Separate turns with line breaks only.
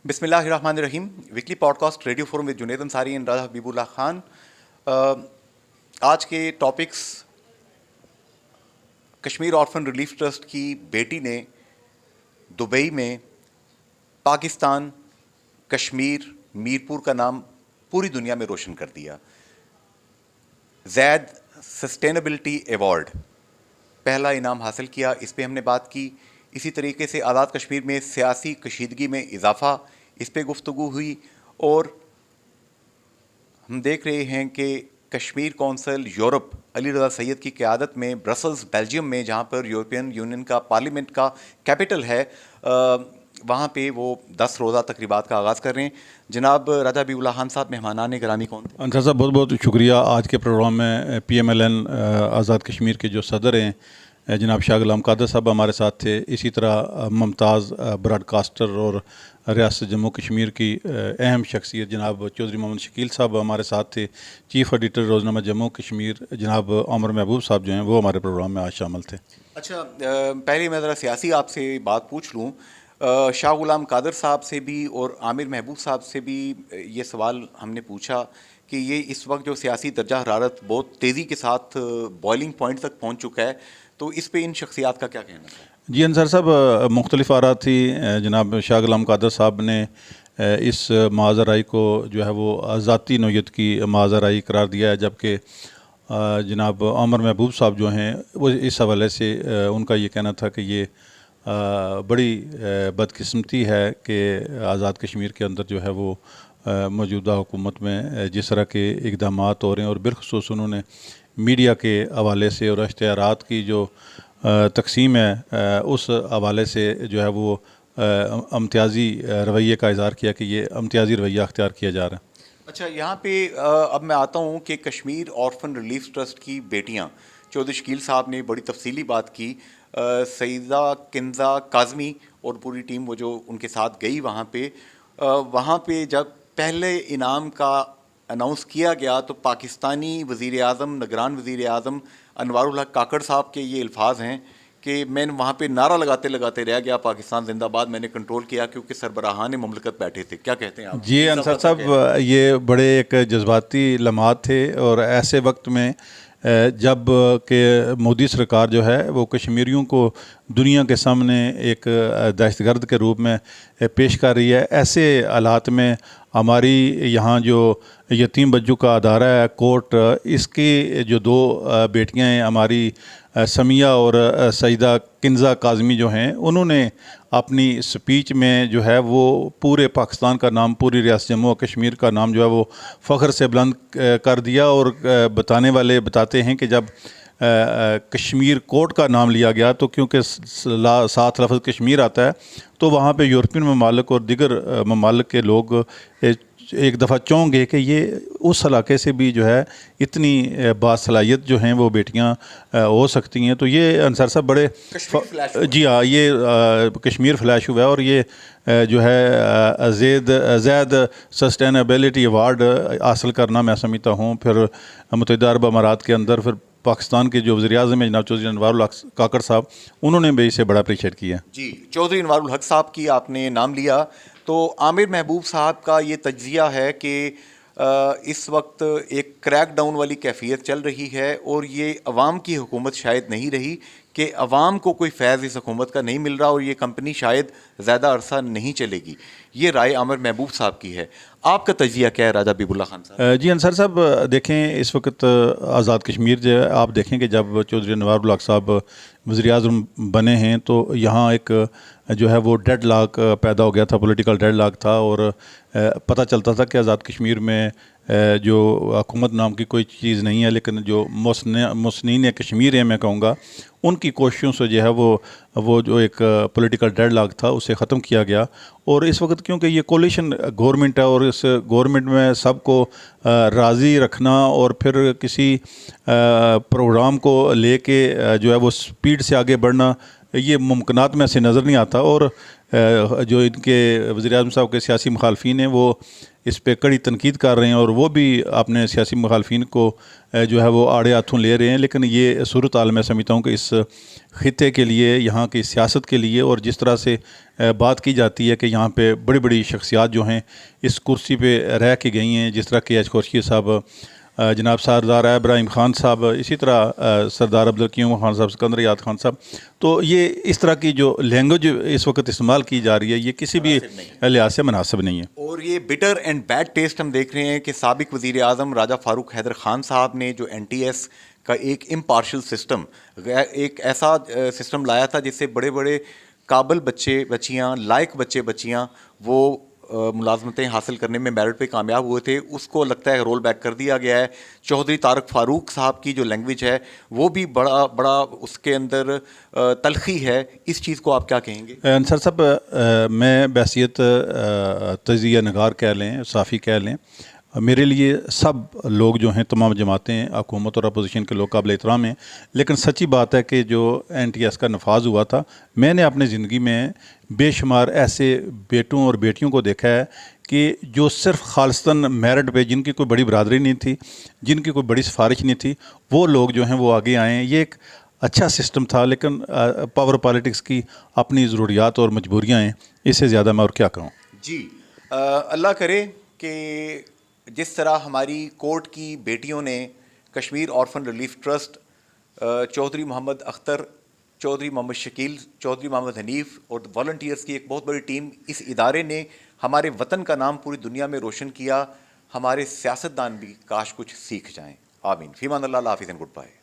بسم اللہ الرحمن الرحیم. Weekly podcast radio forum with Junaid Ansari and Raja Habib Ullah Khan. آج کے topics Kashmir orphan relief trust کی بیٹی نے دبئی میں پاکستان، کشمیر، میرپور کا نام پوری دنیا میں روشن کر دیا. زید سسٹینیبلٹی ایوارڈ پہلا انعام حاصل کیا. اس پہ ہم نے بات کی. اسی طریقے سے آزاد کشمیر میں سیاسی کشیدگی میں اضافہ، اس پہ گفتگو ہوئی. اور ہم دیکھ رہے ہیں کہ کشمیر کونسل یورپ علی رضا سید کی قیادت میں برسلز بیلجیم میں، جہاں پر یورپین یونین کا پارلیمنٹ کا کیپٹل ہے، وہاں پہ وہ 10 روزہ تقریبات کا آغاز کر رہے ہیں. جناب راجہ حبیب اللہ خان صاحب مہمانان گرامی کون تھے؟
انصر صاحب بہت بہت شکریہ. آج کے پروگرام میں P M L N Azad Kashmir کے جو صدر ہیں جناب شاہ غلام قادر صاحب ہمارے ساتھ تھے. اسی طرح ممتاز براڈ کاسٹر اور ریاست جموں کشمیر کی اہم شخصیت جناب چودھری محمد شکیل صاحب ہمارے ساتھ تھے. چیف ایڈیٹر روزنامہ جموں کشمیر جناب عمر محبوب صاحب جو ہیں وہ ہمارے پروگرام میں آج شامل تھے.
اچھا، پہلے میں ذرا سیاسی آپ سے بات پوچھ لوں. شاہ غلام قادر صاحب سے بھی اور عامر محبوب صاحب سے بھی یہ سوال ہم نے پوچھا کہ یہ اس وقت جو سیاسی درجہ حرارت بہت تیزی کے ساتھ بوائلنگ پوائنٹ تک پہنچ چکا ہے، تو اس پہ ان شخصیات کا کیا کہنا ہے؟
جی انصر صاحب، مختلف آرات تھی. جناب شاہ غلام قادر صاحب نے اس معاذ رائی کو جو ہے وہ ذاتی نوعیت کی معاذ رائی قرار دیا ہے، جبکہ جناب عمر محبوب صاحب جو ہیں وہ اس حوالے سے ان کا یہ کہنا تھا کہ یہ بڑی بدقسمتی ہے کہ آزاد کشمیر کے اندر جو ہے وہ موجودہ حکومت میں جس طرح کے اقدامات ہو رہے ہیں، اور بالخصوص انہوں نے میڈیا کے حوالے سے اور اشتہارات کی جو تقسیم ہے اس حوالے سے جو ہے وہ امتیازی رویے کا اظہار کیا کہ یہ امتیازی رویہ اختیار کیا جا رہا ہے.
اچھا، یہاں پہ اب میں آتا ہوں کہ کشمیر آرفن ریلیف ٹرسٹ کی بیٹیاں، چودھری شکیل صاحب نے بڑی تفصیلی بات کی. سیدہ کنزا کاظمی اور پوری ٹیم وہ جو ان کے ساتھ گئی وہاں پہ جب پہلے انعام کا اناؤنس کیا گیا تو پاکستانی وزیر اعظم، نگران وزیر اعظم انوار الحق کاکڑ صاحب کے یہ الفاظ ہیں کہ میں وہاں پہ نعرہ لگاتے رہ گیا پاکستان زندہ باد. میں نے کنٹرول کیا کیونکہ سربراہان مملکت بیٹھے تھے. کیا کہتے ہیں آپ؟
جی انصر صاحب، یہ بڑے ایک جذباتی لمحات تھے، اور ایسے وقت میں جب کہ مودی سرکار جو ہے وہ کشمیریوں کو دنیا کے سامنے ایک دہشت گرد کے روپ میں پیش کر رہی ہے، ایسے حالات میں ہماری یہاں جو یتیم بچوں کا ادارہ ہے کوٹ، اس کی جو 2 بیٹیاں ہیں ہماری سمیہ اور سیدہ کنزا کاظمی جو ہیں، انہوں نے اپنی سپیچ میں جو ہے وہ پورے پاکستان کا نام، پوری ریاست جموں و کشمیر کا نام جو ہے وہ فخر سے بلند کر دیا. اور بتانے والے بتاتے ہیں کہ جب کشمیر کوٹ کا نام لیا گیا تو کیونکہ 7 لفظ کشمیر آتا ہے تو وہاں پہ یورپین ممالک اور دیگر ممالک کے لوگ ایک دفعہ چونک گئے کہ یہ اس علاقے سے بھی جو ہے اتنی باصلاحیت جو ہیں وہ بیٹیاں ہو سکتی ہیں. تو یہ انصر صاحب بڑے جی ہاں، یہ کشمیر فلیش ہوا ہے. اور یہ جو ہے زید سسٹینیبلٹی ایوارڈ حاصل کرنا میں سمجھتا ہوں پھر متحدہ عرب امارات کے اندر پھر پاکستان کے جو وزیر اعظم ہیں جناب چودھری انوار الحق کاکڑ صاحب، انہوں نے بھی اسے بڑا اپریشیٹ کیا.
جی، چودھری انوار الحق صاحب کی آپ نے نام لیا تو عامر محبوب صاحب کا یہ تجزیہ ہے کہ اس وقت ایک کریک ڈاؤن والی کیفیت چل رہی ہے اور یہ عوام کی حکومت شاید نہیں رہی، کہ عوام کو کوئی فیض اس حکومت کا نہیں مل رہا اور یہ کمپنی شاید زیادہ عرصہ نہیں چلے گی. یہ رائے عامر محبوب صاحب کی ہے. آپ کا تجزیہ کیا ہے راجہ حبیب اللہ خان صاحب؟
جی انصر صاحب، دیکھیں اس وقت آزاد کشمیر جو ہے، آپ دیکھیں کہ جب چودھری انوار الحق صاحب وزیر اعظم بنے ہیں تو یہاں ایک جو ہے وہ ڈیڈ لاک پیدا ہو گیا تھا، پولیٹیکل ڈیڈ لاک تھا، اور پتہ چلتا تھا کہ آزاد کشمیر میں جو حکومت نام کی کوئی چیز نہیں ہے، لیکن جو محسنین کشمیر ہیں میں کہوں گا، ان کی کوششوں سے جو ہے وہ جو ایک پولیٹیکل ڈیڈ لاک تھا اسے ختم کیا گیا. اور اس وقت کیونکہ یہ کولیشن گورنمنٹ ہے اور اس گورنمنٹ میں سب کو راضی رکھنا اور پھر کسی پروگرام کو لے کے جو ہے وہ سپیڈ سے آگے بڑھنا، یہ ممکنات میں سے نظر نہیں آتا. اور جو ان کے وزیر اعظم صاحب کے سیاسی مخالفین ہیں وہ اس پہ کڑی تنقید کر رہے ہیں اور وہ بھی اپنے سیاسی مخالفین کو جو ہے وہ آڑے ہاتھوں لے رہے ہیں، لیکن یہ صورت حال میں سمجھتا ہوں کہ اس خطے کے لیے، یہاں کی سیاست کے لیے، اور جس طرح سے بات کی جاتی ہے کہ یہاں پہ بڑی بڑی شخصیات جو ہیں اس کرسی پہ رہ کے گئی ہیں، جس طرح کہ ایچ خورشید صاحب، جناب سردار ابراہیم خان صاحب، اسی طرح سردار عبدالقیوم خان صاحب، سکندر یاد خان صاحب، تو یہ اس طرح کی جو لینگویج اس وقت استعمال کی جا رہی ہے یہ کسی بھی لحاظ سے مناسب نہیں ہے۔
اور یہ بٹر اینڈ بیڈ ٹیسٹ ہم دیکھ رہے ہیں کہ سابق وزیر اعظم راجہ فاروق حیدر خان صاحب نے جو این ٹی ایس کا ایک امپارشل سسٹم، ایک ایسا سسٹم لایا تھا جس سے بڑے بڑے قابل بچے بچیاں، لائق بچے بچیاں وہ ملازمتیں حاصل کرنے میں میرٹ پہ کامیاب ہوئے تھے، اس کو لگتا ہے رول بیک کر دیا گیا ہے۔ چودھری طارق فاروق صاحب کی جو لینگویج ہے وہ بھی بڑا اس کے اندر تلخی ہے، اس چیز کو آپ کیا کہیں گے؟
انصر صاحب، میں بحیثیت تجزیہ نگار کہہ لیں، صحافی کہہ لیں، میرے لیے سب لوگ جو ہیں، تمام جماعتیں، حکومت اور اپوزیشن کے لوگ قابل احترام ہیں، لیکن سچی بات ہے کہ جو این ٹی ایس کا نفاذ ہوا تھا، میں نے اپنی زندگی میں بے شمار ایسے بیٹوں اور بیٹیوں کو دیکھا ہے کہ جو صرف خالصتاً میرٹ پہ، جن کی کوئی بڑی برادری نہیں تھی، جن کی کوئی بڑی سفارش نہیں تھی، وہ لوگ جو ہیں وہ آگے آئے ہیں۔ یہ ایک اچھا سسٹم تھا، لیکن پاور پالیٹکس کی اپنی ضروریات اور مجبوریاں ہیں، اس سے زیادہ میں اور کیا کہوں۔
جی، اللہ کرے کہ جس طرح ہماری کورٹ کی بیٹیوں نے Kashmir orphan relief trust, Chaudhry Muhammad Akhtar, Chaudhry Muhammad Shakeel, Chaudhry Muhammad Hanif اور والنٹیئرس کی ایک بہت بڑی ٹیم، اس ادارے نے ہمارے وطن کا نام پوری دنیا میں روشن کیا، ہمارے سیاستدان بھی کاش کچھ سیکھ جائیں۔ آمین۔ فی امان اللہ، اللہ حافظ اینڈ گڈ بائے۔